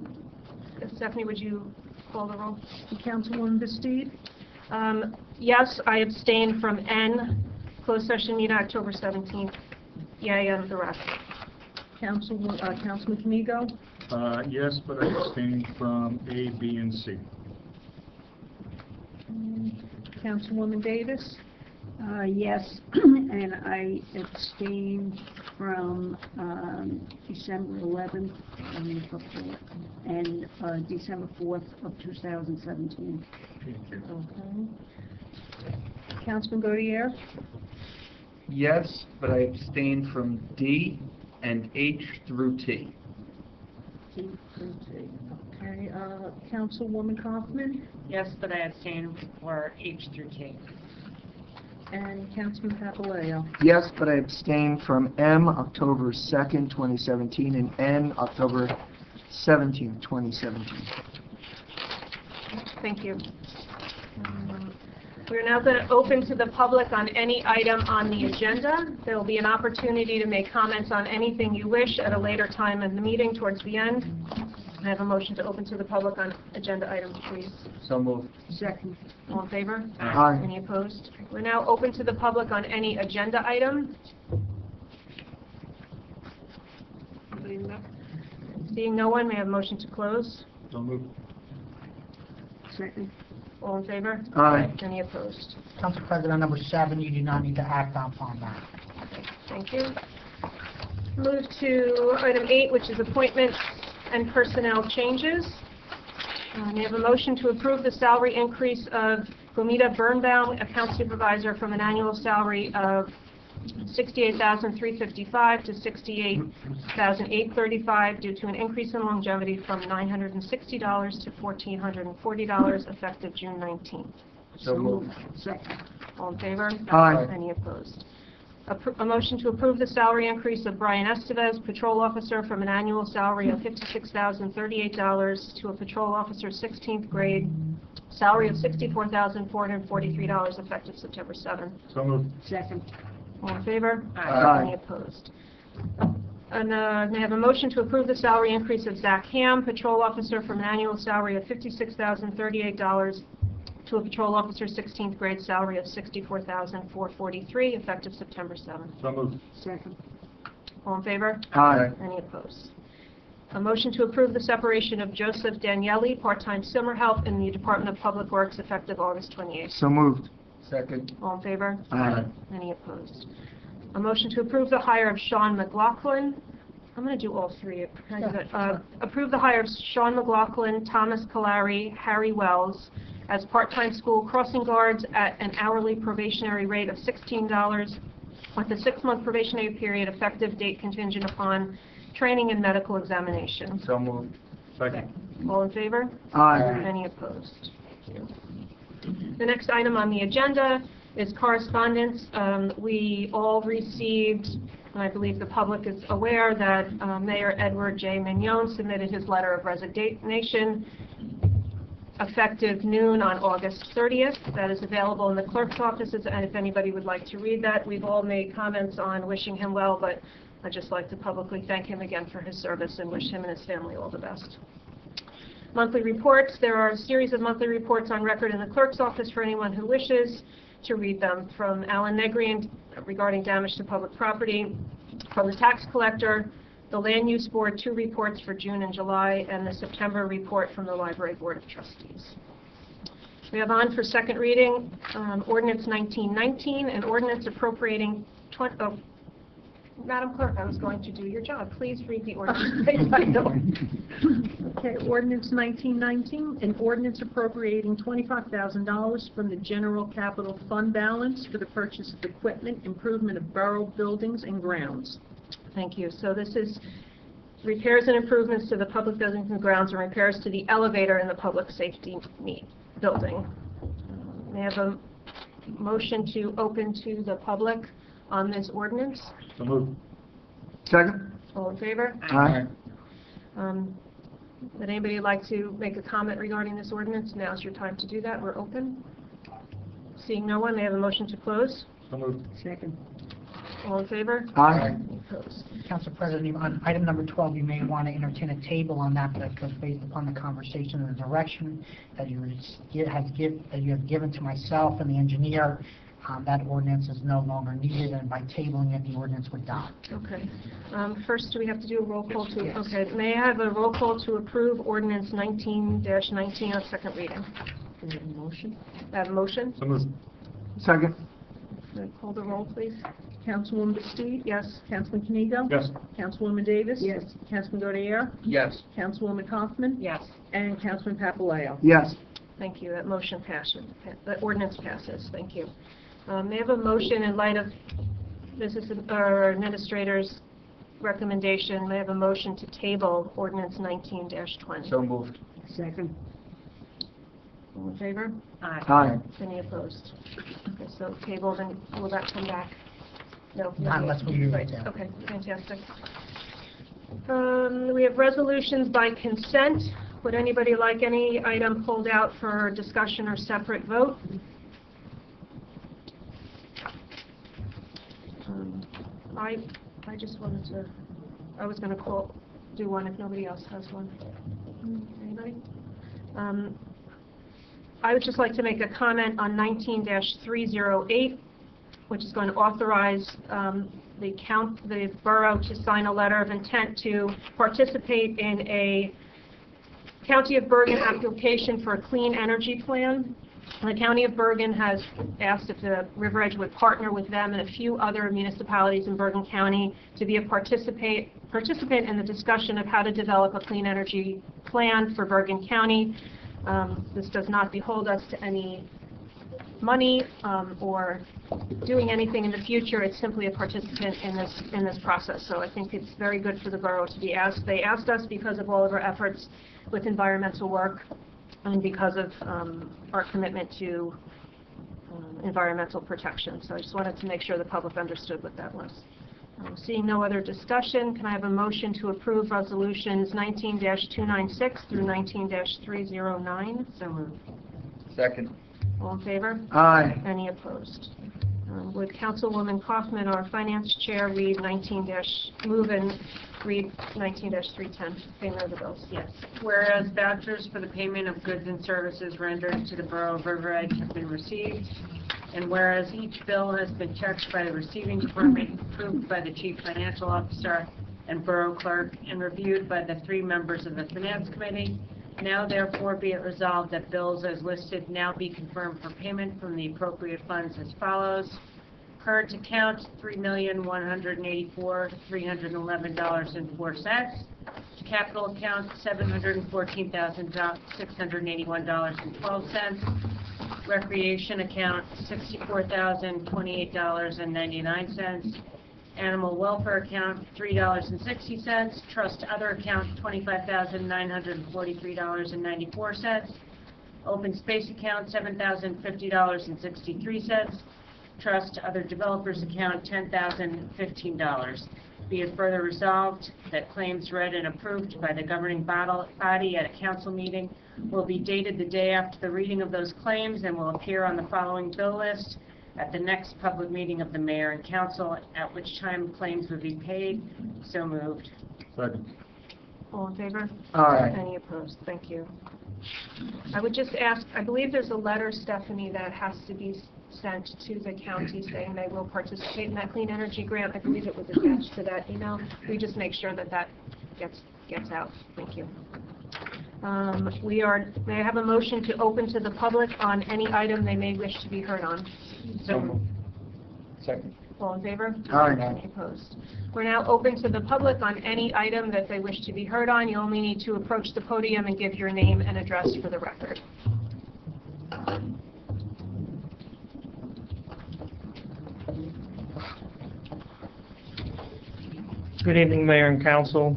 A: Stephanie, would you call the roll?
C: Councilwoman Bastoud?
A: Yes, I abstain from N, closed session meeting October 17th. Yay on the rest.
C: Councilman Kamigo?
G: Yes, but I abstain from A, B, and C.
C: Councilwoman Davis?
F: Yes, and I abstain from December 11th and December 4th of 2017.
G: Thank you.
C: Okay. Councilman Gaudier?
J: Yes, but I abstain from D and H through T.
C: Okay, Councilwoman Kaufman?
B: Yes, but I abstain for H through T.
C: And Councilman Papaleo?
E: Yes, but I abstain from M, October 2nd, 2017, and N, October 17th, 2017.
A: Thank you. We're now going to open to the public on any item on the agenda. There will be an opportunity to make comments on anything you wish at a later time in the meeting towards the end. I have a motion to open to the public on agenda items, please.
J: So moved.
F: Second.
A: All in favor?
E: Aye.
A: Any opposed? We're now open to the public on any agenda item. Seeing no one, may I have a motion to close?
G: So moved.
F: Second.
A: All in favor?
E: Aye.
A: Any opposed?
D: Council President, number 7, you do not need to act upon that.
A: Thank you. Move to item 8, which is appointments and personnel changes. May I have a motion to approve the salary increase of Gomita Birnbaum, account supervisor, from an annual salary of $68,355 to $68,835 due to an increase in longevity from $960 to $1,440 effective June 19th.
J: So moved.
F: Second.
A: All in favor?
E: Aye.
A: Any opposed? A motion to approve the salary increase of Brian Estevez, patrol officer, from an annual salary of $56,038 to a patrol officer 16th grade salary of $64,443 effective September 7th.
G: So moved.
F: Second.
A: All in favor?
E: Aye.
A: Any opposed? And may I have a motion to approve the salary increase of Zach Ham, patrol officer, from an annual salary of $56,038 to a patrol officer 16th grade salary of $64,443 effective September 7th.
G: So moved.
F: Second.
A: All in favor?
E: Aye.
A: Any opposed? A motion to approve the separation of Joseph Daniele, part-time summer help in the Department of Public Works effective August 28th.
E: So moved.
J: Second.
A: All in favor?
E: Aye.
A: Any opposed? A motion to approve the hire of Sean McLaughlin. I'm going to do all three. Can I do that? Approve the hire of Sean McLaughlin, Thomas Kalari, Harry Wells as part-time school crossing guards at an hourly probationary rate of $16 with a 6-month probationary period, effective date contingent upon training and medical examination.
J: So moved.
G: Second.
A: All in favor?
E: Aye.
A: Any opposed? Thank you. The next item on the agenda is correspondence. We all received And I believe the public is aware that Mayor Edward J. Mignon submitted his letter of resignation effective noon on August 30th. That is available in the clerk's offices, and if anybody would like to read that, we've all made comments on wishing him well, but I'd just like to publicly thank him again for his service and wish him and his family all the best. Monthly reports. There are a series of monthly reports on record in the clerk's office for anyone who wishes to read them. From Alan Negrian regarding damage to public property, from the tax collector, the Land Use Board, 2 reports for June and July, and the September report from the Library Board of Trustees. We have on for second reading Ordinance 1919, an ordinance appropriating Madam Clerk, I was going to do your job. Please read the ordinance by title.
C: Okay, Ordinance 1919, an ordinance appropriating $25,000 from the General Capital Fund balance for the purchase of equipment, improvement of borough buildings and grounds.
A: Thank you. So this is repairs and improvements to the public buildings and grounds and repairs to the elevator in the public safety building. May I have a motion to open to the public on this ordinance?
G: So moved.
E: Second?
A: All in favor?
E: Aye.
A: Would anybody like to make a comment regarding this ordinance? Now's your time to do that. We're open. Seeing no one, may I have a motion to close?
G: So moved.
C: Second.
A: All in favor?
E: Aye.
A: Any opposed?
D: Council President, on item number 12, you may want to entertain a table on that because based upon the conversation and the direction that you have given to myself and the engineer, that ordinance is no longer needed, and by tabling it, the ordinance would die.
A: Okay. First, do we have to do a roll call to?
D: Yes.
A: Okay. May I have a roll call to approve ordinance 19-19 on second reading?
C: Can we have a motion?
A: I have a motion.
G: So moved.
E: Second?
A: Call the roll, please.
C: Councilwoman Bastoud?
A: Yes.
C: Councilman Kanigo?
G: Yes.
C: Councilwoman Davis?
F: Yes.
C: Councilman Gaudier?
J: Yes.
C: Councilwoman Kaufman?
A: Yes.
C: And Councilman Papaleo?
E: Yes.
A: Thank you. That motion passes. That ordinance passes. Thank you. May I have a motion in light of business administrator's recommendation? May I have a motion to table ordinance 19-20?
J: So moved.
F: Second.
A: All in favor?
E: Aye.
A: Any opposed? Okay, so tabled, and will that come back? No?
D: Not unless we use it,
A: Right,
D: yeah.
A: okay, fantastic. We have resolutions by consent. Would anybody like any item pulled out for discussion or separate vote? I just wanted to, I was going to do one if nobody else has one. Anybody? I would just like to make a comment on 19-308, which is going to authorize the borough to sign a letter of intent to participate in a County of Bergen application for a clean energy plan. The County of Bergen has asked if the River Edge would partner with them and a few other municipalities in Bergen County to be a participant in the discussion of how to develop a clean energy plan for Bergen County. This does not behold us to any money or doing anything in the future. It's simply a participant in this process. So I think it's very good for the borough to be asked. They asked us because of all of our efforts with environmental work and because of our commitment to environmental protection. So I just wanted to make sure the public understood what that was. Seeing no other discussion, can I have a motion to approve resolutions 19-296 through 19-309? So moved.
J: Second.
A: All in favor?
E: Aye.
A: Any opposed? Would Councilwoman Kaufman, our Finance Chair, read 19-move and read 19-310, payment of the bills?
K: Yes. Whereas vouchers for the payment of goods and services rendered to the Borough of River Edge have been received, and whereas each bill has been checked by the receiving department, approved by the Chief Financial Officer and Borough Clerk, and reviewed by the 3 members of the Finance Committee, now therefore be it resolved that bills as listed now be confirmed for payment from the appropriate funds as follows. Current account, $3,184,311.04. Capital account, $714,681.12. Recreation account, $64,028.99. Animal welfare account, $3.60. Trust other account, $25,943.94. Open space account, $7,050.63. Trust to other developers account $10,015. Be it further resolved that claims read and approved by the governing body at a council meeting will be dated the day after the reading of those claims and will appear on the following bill list at the next public meeting of the mayor and council, at which time claims would be paid. So moved.
G: Second.
A: All in favor?
E: Aye.
A: Any opposed? Thank you. I would just ask, I believe there's a letter, Stephanie, that has to be sent to the county saying they will participate in that clean energy grant. I believe it was attached to that email. We just make sure that that gets out. Thank you. May I have a motion to open to the public on any item they may wish to be heard on?
J: Second.
A: All in favor?
E: Aye.
A: Any opposed? We're now open to the public on any item that they wish to be heard on. You only need to approach the podium and give your name and address for the record.
L: Good evening, Mayor and Council.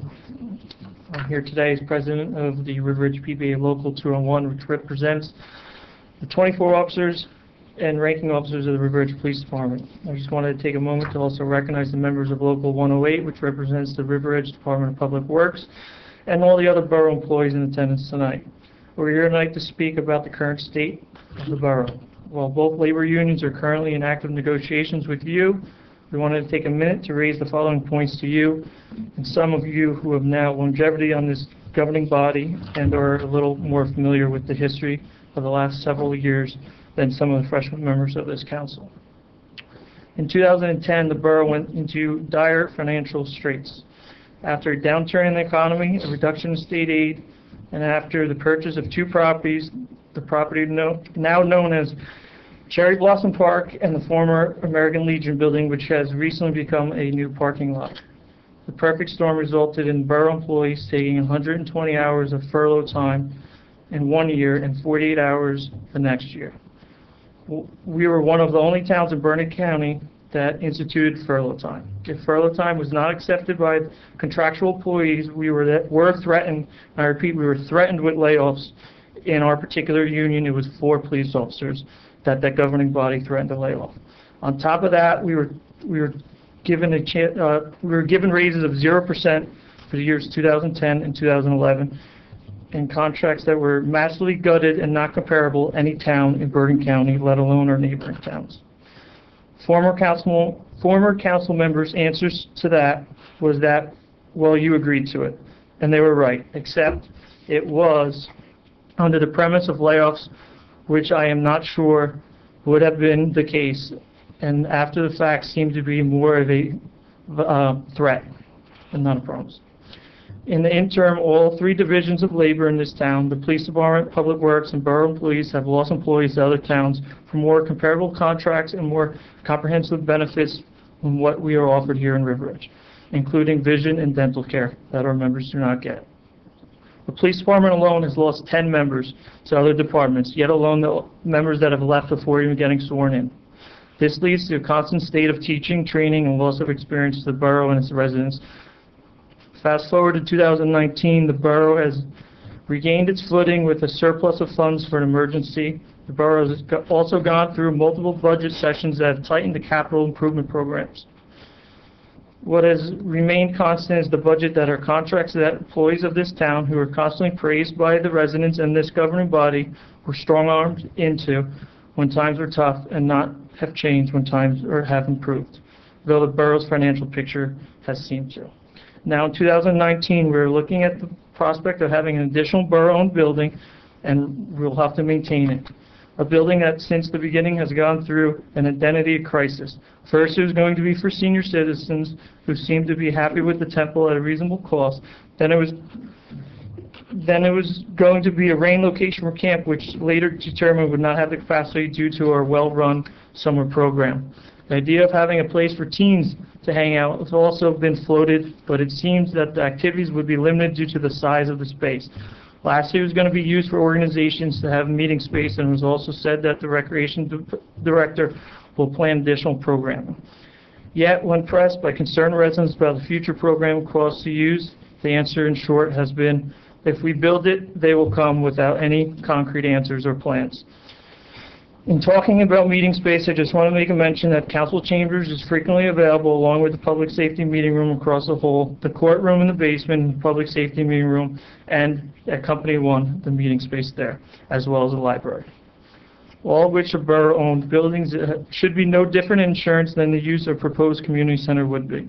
L: I'm here today as President of the River Ridge PBA Local 201, which represents the 24 officers and ranking officers of the River Ridge Police Department. I just wanted to take a moment to also recognize the members of Local 108, which represents the River Ridge Department of Public Works, and all the other borough employees in attendance tonight. We're here tonight to speak about the current state of the borough. While both labor unions are currently in active negotiations with you, we wanted to take a minute to raise the following points to you, and some of you who have now longevity on this governing body and are a little more familiar with the history of the last several years than some of the freshman members of this council. In 2010, the borough went into dire financial straits. After a downturn in the economy, a reduction in state aid, and after the purchase of two properties, the property now known as Cherry Blossom Park and the former American Legion building, which has recently become a new parking lot. The perfect storm resulted in borough employees taking 120 hours of furlough time in 1 year and 48 hours the next year. We were one of the only towns in Burnett County that instituted furlough time. If furlough time was not accepted by contractual employees, we were threatened, I repeat, we were threatened with layoffs. In our particular union, it was 4 police officers that governing body threatened to lay off. On top of that, we were given raises of 0% for the years 2010 and 2011, and contracts that were massively gutted and not comparable to any town in Bergen County, let alone our neighboring towns. Former council members' answers to that was that, well, you agreed to it, and they were right, except it was under the premise of layoffs, which I am not sure would have been the case, and after the fact seemed to be more of a threat and not a promise. In the interim, all 3 divisions of labor in this town, the police department, public works, and borough police, have lost employees to other towns for more comparable contracts and more comprehensive benefits than what we are offered here in River Ridge, including vision and dental care that our members do not get. The police department alone has lost 10 members to other departments, yet alone the members that have left before even getting sworn in. This leads to a constant state of teaching, training, and loss of experience to the borough and its residents. Fast forward to 2019, the borough has regained its footing with a surplus of funds for an emergency. The borough has also gone through multiple budget sessions that have tightened the capital improvement programs. What has remained constant is the budget that our contracts that employees of this town, who are constantly praised by the residents and this governing body, were strong-armed into when times were tough and not have changed when times have improved, though the borough's financial picture has seemed to. Now in 2019, we're looking at the prospect of having an additional borough-owned building, and we'll have to maintain it. A building that since the beginning has gone through an identity crisis. First, it was going to be for senior citizens who seemed to be happy with the temple at a reasonable cost. Then it was going to be a rain location for camp, which later determined would not have the capacity due to our well-run summer program. The idea of having a place for teens to hang out has also been floated, but it seems that the activities would be limited due to the size of the space. Lastly, it was going to be used for organizations to have meeting space, and it was also said that the recreation director will plan additional programming. Yet, when pressed by concerned residents about the future program costs to use, the answer in short has been, if we build it, they will come, without any concrete answers or plans. In talking about meeting space, I just want to make a mention that council chambers is frequently available along with the public safety meeting room across the hall, the courtroom in the basement, public safety meeting room, and at Company 1, the meeting space there, as well as the library. All of which are borough-owned buildings. Should be no different insurance than the use of proposed community center would be.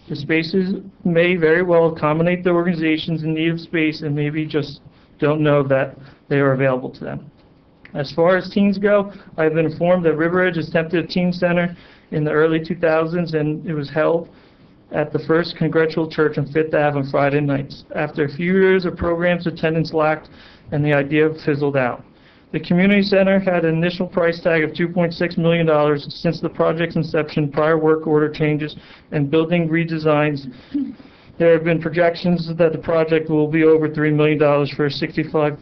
L: The spaces may very well accommodate the organizations in need of space and maybe just don't know that they are available to them. As far as teens go, I've been informed that River Edge attempted a teen center in the early 2000s, and it was held at the First Congregational Church on 5th Ave on Friday nights. After a few years of programs, attendance lacked, and the idea fizzled out. The community center had an initial price tag of $2.6 million. Since the project's inception, prior work order changes, and building redesigns, there have been projections that the project will be over $3 million for a 65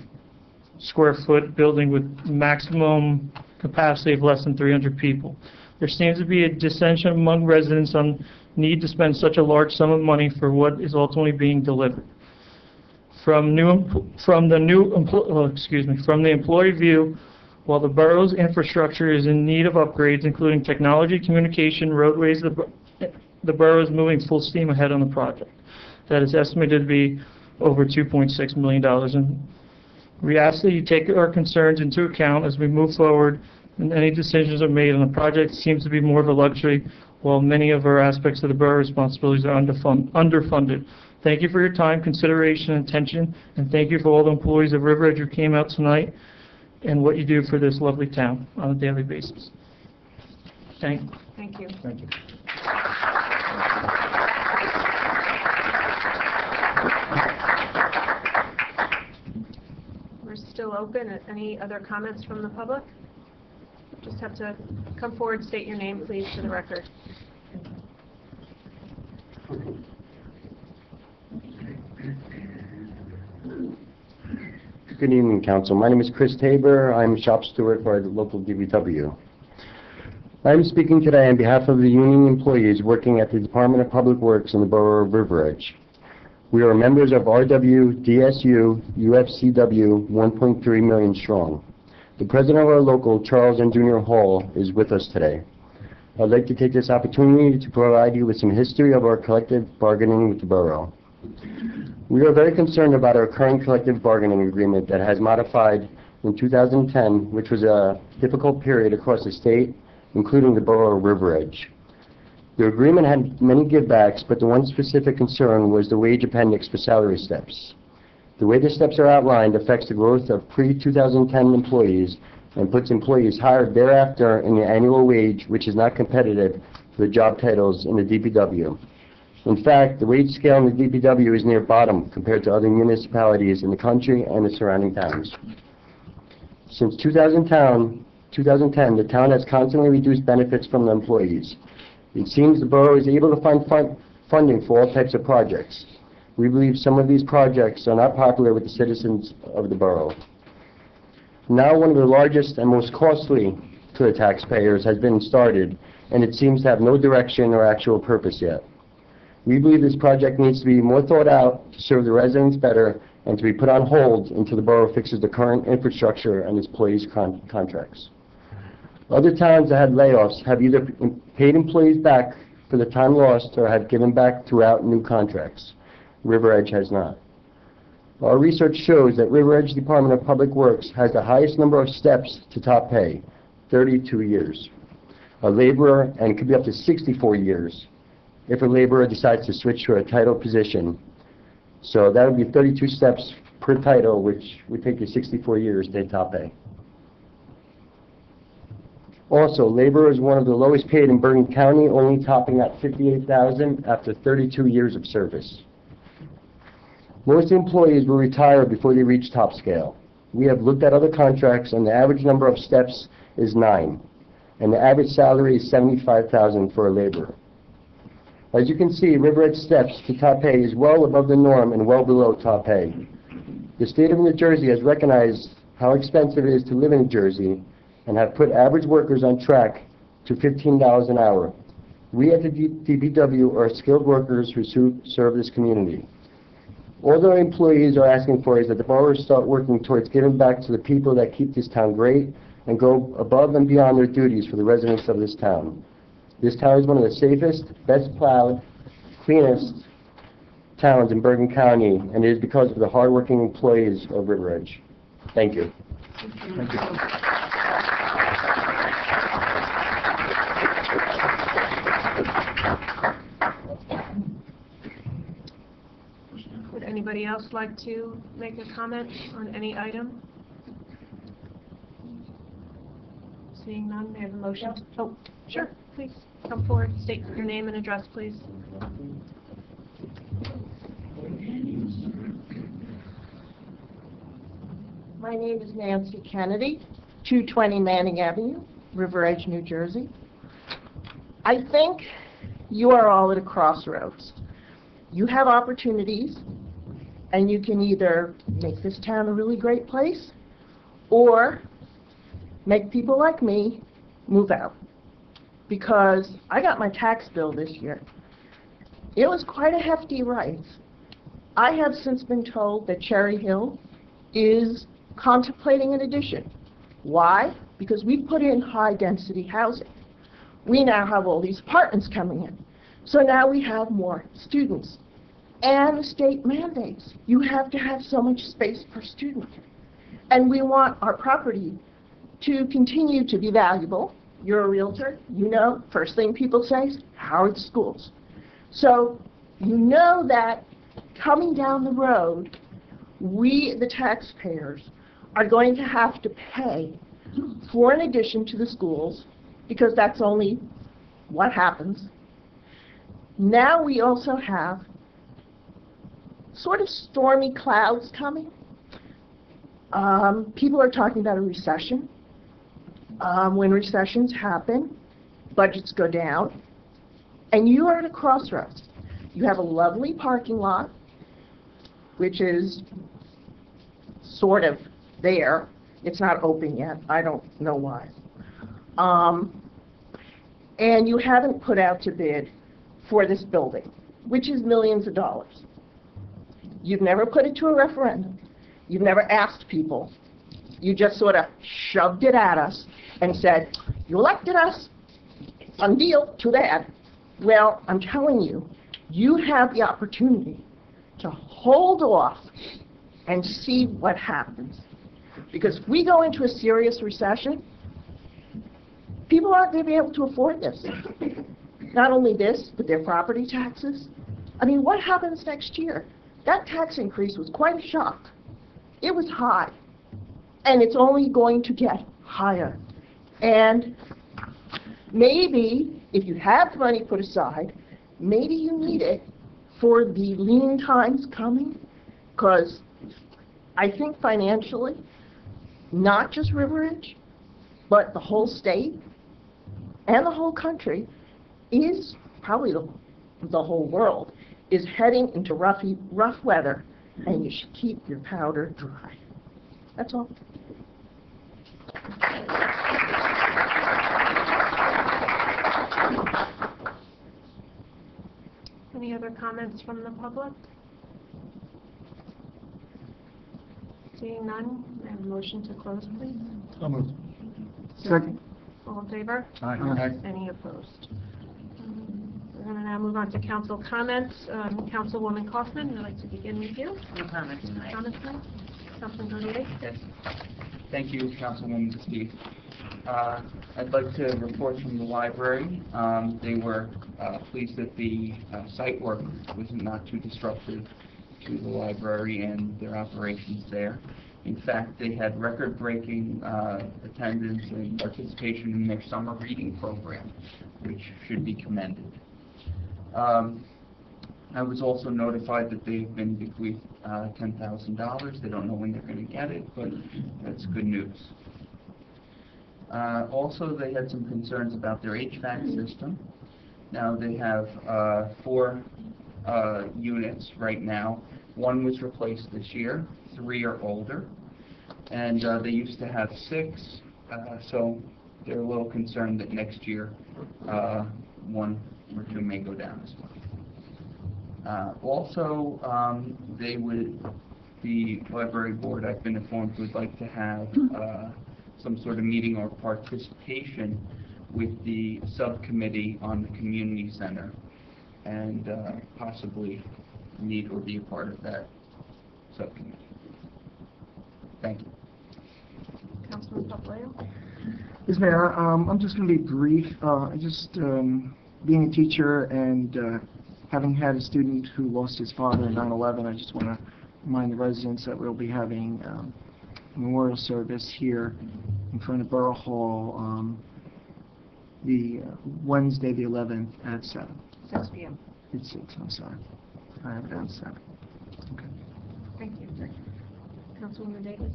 L: square foot building with maximum capacity of less than 300 people. There seems to be a dissension among residents on need to spend such a large sum of money for what is ultimately being delivered. From the employee view, while the borough's infrastructure is in need of upgrades, including technology, communication, roadways, the borough is moving full steam ahead on the project. That is estimated to be over $2.6 million. And we ask that you take our concerns into account as we move forward and any decisions are made on the project. Seems to be more of a luxury, while many of our aspects of the borough responsibilities are underfunded. Thank you for your time, consideration, and attention, and thank you for all the employees of River Edge who came out tonight and what you do for this lovely town on a daily basis. Thank you.
A: Thank you.
G: Thank you.
A: We're still open. Any other comments from the public? Just have to come forward, state your name, please, for the record.
M: Good evening, Council. My name is Chris Tabor. I'm shop steward for the local DPW. I'm speaking today on behalf of the union employees working at the Department of Public Works in the Borough of River Edge. We are members of RW, DSU, UFCW, 1.3 million strong. The president of our local, Charles and Junior Hall, is with us today. I'd like to take this opportunity to provide you with some history of our collective bargaining with the borough. We are very concerned about our current collective bargaining agreement that has modified in 2010, which was a difficult period across the state, including the borough of River Edge. The agreement had many givebacks, but the one specific concern was the wage appendix for salary steps. The way the steps are outlined affects the growth of pre-2010 employees and puts employees hired thereafter in the annual wage, which is not competitive for the job titles in the DPW. In fact, the wage scale in the DPW is near bottom compared to other municipalities in the country and the surrounding towns. Since 2010, the town has constantly reduced benefits from the employees. It seems the borough is able to find funding for all types of projects. We believe some of these projects are not popular with the citizens of the borough. Now one of the largest and most costly to the taxpayers has been started, and it seems to have no direction or actual purpose yet. We believe this project needs to be more thought out to serve the residents better and to be put on hold until the borough fixes the current infrastructure and its employees' contracts. Other towns that had layoffs have either paid employees back for the time lost or have given back throughout new contracts. River Edge has not. Our research shows that River Edge Department of Public Works has the highest number of steps to top pay, 32 years. A laborer, and it could be up to 64 years if a laborer decides to switch to a title position. So that would be 32 steps per title, which would take you 64 years to top pay. Also, labor is one of the lowest paid in Bergen County, only topping at $58,000 after 32 years of service. Most employees will retire before they reach top scale. We have looked at other contracts, and the average number of steps is 9, and the average salary is $75,000 for a laborer. As you can see, River Edge steps to top pay is well above the norm and well below top pay. The state of New Jersey has recognized how expensive it is to live in New Jersey and have put average workers on track to $15 an hour. We at the DPW are skilled workers who serve this community. All the employees are asking for is that the borough start working towards giving back to the people that keep this town great and go above and beyond their duties for the residents of this town. This town is one of the safest, best plowed, cleanest towns in Bergen County, and it is because of the hardworking employees of River Edge. Thank you.
G: Thank you.
A: Would anybody else like to make a comment on any item? Seeing none, may I have a motion? Oh, sure, please, come forward, state your name and address, please.
N: My name is Nancy Kennedy, 220 Manning Avenue, River Edge, New Jersey. I think you are all at a crossroads. You have opportunities, and you can either make this town a really great place, or make people like me move out. Because I got my tax bill this year. It was quite a hefty rise. I have since been told that Cherry Hill is contemplating an addition. Why? Because we put in high-density housing. We now have all these apartments coming in. So now we have more students. And the state mandates you have to have so much space per student. And we want our property to continue to be valuable. You're a realtor, you know, first thing people say is, how are the schools? So you know that coming down the road, we, the taxpayers, are going to have to pay for an addition to the schools, because that's only what happens. Now we also have sort of stormy clouds coming. People are talking about a recession. When recessions happen, budgets go down, and you are at a crossroads. You have a lovely parking lot, which is sort of there. It's not open yet. I don't know why. And you haven't put out to bid for this building, which is millions of dollars. You've never put it to a referendum. You've never asked people. You just sort of shoved it at us and said, you elected us, done deal, too bad. Well, I'm telling you, you have the opportunity to hold off and see what happens. Because if we go into a serious recession, people aren't going to be able to afford this. Not only this, but their property taxes. I mean, what happens next year? That tax increase was quite a shock. It was high. And it's only going to get higher. And maybe, if you have money put aside, maybe you need it for the lean times coming. Because I think financially, not just River Edge, but the whole state and the whole country is, probably the whole world, is heading into rough weather, and you should keep your powder dry. That's all.
A: Any other comments from the public? Seeing none, may I have a motion to close, please?
G: So moved.
E: Second.
A: All in favor?
G: Aye.
A: Any opposed? We're going to now move on to council comments. Councilwoman Kaufman, I'd like to begin with you.
J: No comments tonight.
A: Comments, please? Councilman Gurley?
J: Yes. Thank you, Councilwoman Steve. I'd like to report from the library. They were pleased that the site work was not too disruptive to the library and their operations there. In fact, they had record-breaking attendance and participation in their summer reading program, which should be commended. I was also notified that they've been bequeathed $10,000. They don't know when they're going to get it, but that's good news. Also, they had some concerns about their HVAC system. Now they have 4 units right now. 1 was replaced this year, 3 are older, and they used to have 6, so they're a little concerned that next year 1 or 2 may go down as well. Also, the library board, I've been informed, would like to have some sort of meeting or participation with the subcommittee on the community center, and possibly meet or be a part of that subcommittee. Thank you.
A: Councilman Papaleo?
E: Yes, Mayor, I'm just going to be brief. Being a teacher and having had a student who lost his father in 9/11, I just want to remind the residents that we'll be having a memorial service here in front of Borough Hall the Wednesday, the 11th at 7.
A: 6 p.m.
E: It's 6, I'm sorry. I have it down 7. Okay.
A: Thank you. Councilwoman Davis?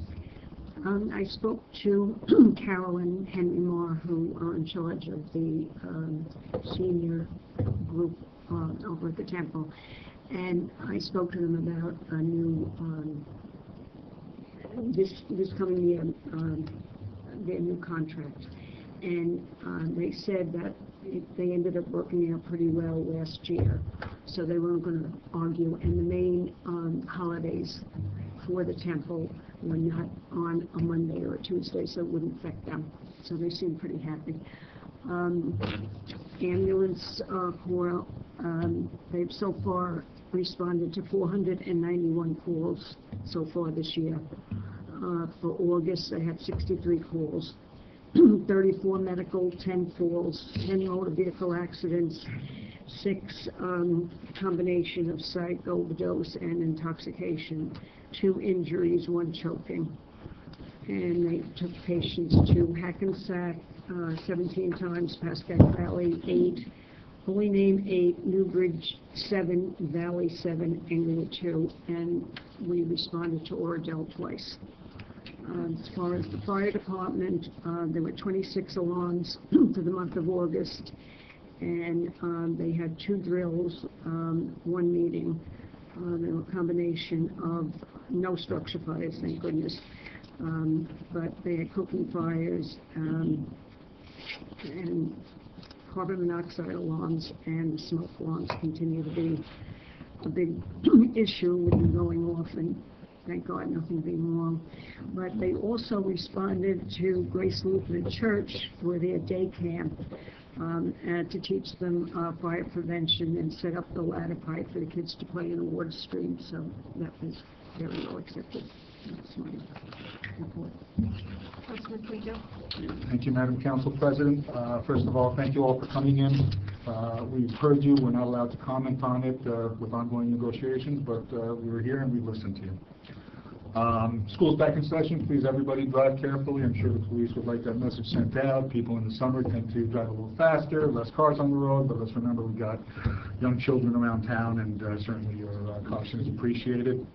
F: I spoke to Carolyn Henry Moore, who are in charge of the senior group over at the temple, and I spoke to them about a new, this coming year, their new contract. And they said that they ended up working out pretty well last year, so they weren't going to argue. And the main holidays for the temple were not on a Monday or a Tuesday, so it wouldn't affect them. So they seemed pretty happy. Ambulance Corps, they've so far responded to 491 calls so far this year. For August, they had 63 calls. 34 medical, 10 falls, 10 motor vehicle accidents, 6 combination of psych overdose and intoxication, 2 injuries, 1 choking. And they took patients to Hackensack 17 times, Pascack Valley 8, Holy Name 8, Newbridge 7, Valley 7, Englewood 2, and we responded to Oradell twice. As far as the fire department, there were 26 alarms for the month of August, and they had 2 drills, 1 meeting. They were a combination of no structure fires, thank goodness, but they had cooking fires and carbon monoxide alarms, and the smoke alarms continue to be a big issue with them going off, and thank God nothing being wrong. But they also responded to Grace Lutheran Church for their day camp and to teach them fire prevention and set up the ladder pipe for the kids to play in the water stream. So that was very well accepted. That's my report.
A: Councilman Puijo?
G: Thank you, Madam Council President. First of all, thank you all for coming in. We've heard you. We're not allowed to comment on it with ongoing negotiations, but we were here and we listened to you. School's back in session. Please, everybody, drive carefully. I'm sure the police would like that message sent out. People in the summer tend to drive a little faster, less cars on the road, but let's remember we've got young children around town, and certainly your caution is appreciated.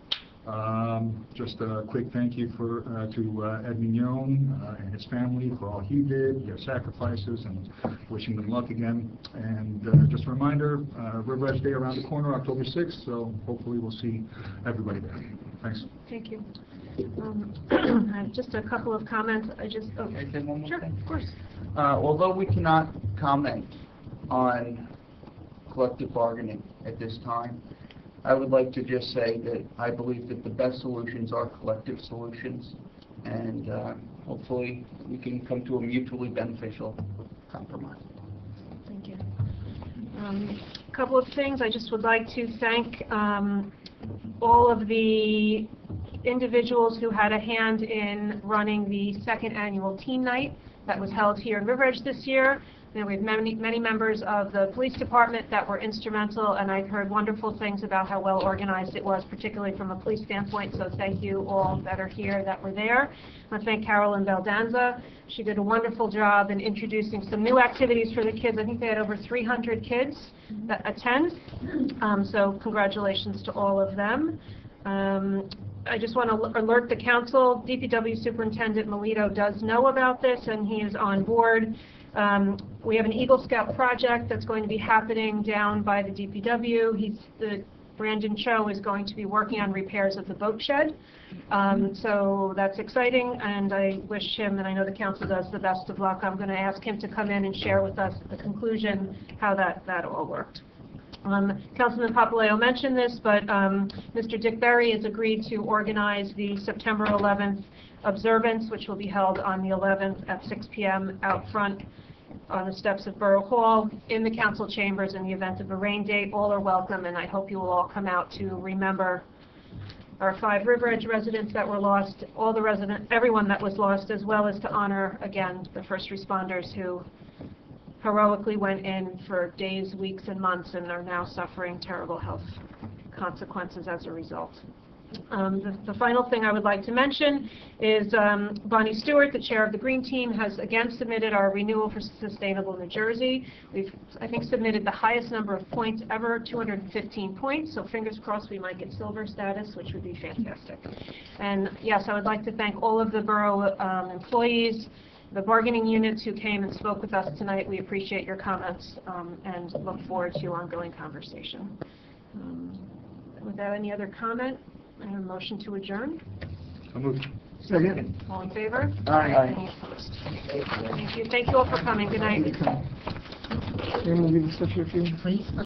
G: Just a quick thank you to Ed Mignon and his family for all he did, their sacrifices, and wishing them luck again. And just a reminder, River Edge Day around the corner, October 6th, so hopefully we'll see everybody there. Thanks.
A: Thank you. I have just a couple of comments.
J: Can I say one more
A: Sure,
J: thing?
A: of course.
J: Although we cannot comment on collective bargaining at this time, I would like to just say that I believe that the best solutions are collective solutions, and hopefully we can come to a mutually beneficial compromise.
A: Thank you. A couple of things. I just would like to thank all of the individuals who had a hand in running the 2nd annual teen night that was held here in River Edge this year. And we have many members of the police department that were instrumental, and I've heard wonderful things about how well organized it was, particularly from a police standpoint, so thank you all that are here that were there. I want to thank Carolyn Baldanza. She did a wonderful job in introducing some new activities for the kids. I think they had over 300 kids that attend, so congratulations to all of them. I just want to alert the council, DPW Superintendent Melito does know about this, and he is on board. We have an Eagle Scout project that's going to be happening down by the DPW. Brandon Cho is going to be working on repairs of the boat shed. So that's exciting, and I wish him, and I know the council does, the best of luck. I'm going to ask him to come in and share with us at the conclusion how that all worked. Councilman Papaleo mentioned this, but Mr. Dick Berry has agreed to organize the September 11th observance, which will be held on the 11th at 6 p.m. out front on the steps of Borough Hall in the council chambers in the event of a rain date. All are welcome, and I hope you will all come out to remember our 5 River Edge residents that were lost, everyone that was lost, as well as to honor, again, the first responders who heroically went in for days, weeks, and months and are now suffering terrible health consequences as a result. The final thing I would like to mention is Bonnie Stewart, the chair of the Green Team, has again submitted our Renewal for Sustainable New Jersey. We've, I think, submitted the highest number of points ever, 215 points, so fingers crossed we might get silver status, which would be fantastic. And yes, I would like to thank all of the borough employees, the bargaining units who came and spoke with us tonight. We appreciate your comments and look forward to ongoing conversation. Without any other comment, I have a motion to adjourn.
G: So moved.
E: Second.
A: All in favor?
E: Aye.
A: Any opposed? Thank you. Thank you all for coming. Good night.
E: Amy, leave the stuff here for you.
D: Please.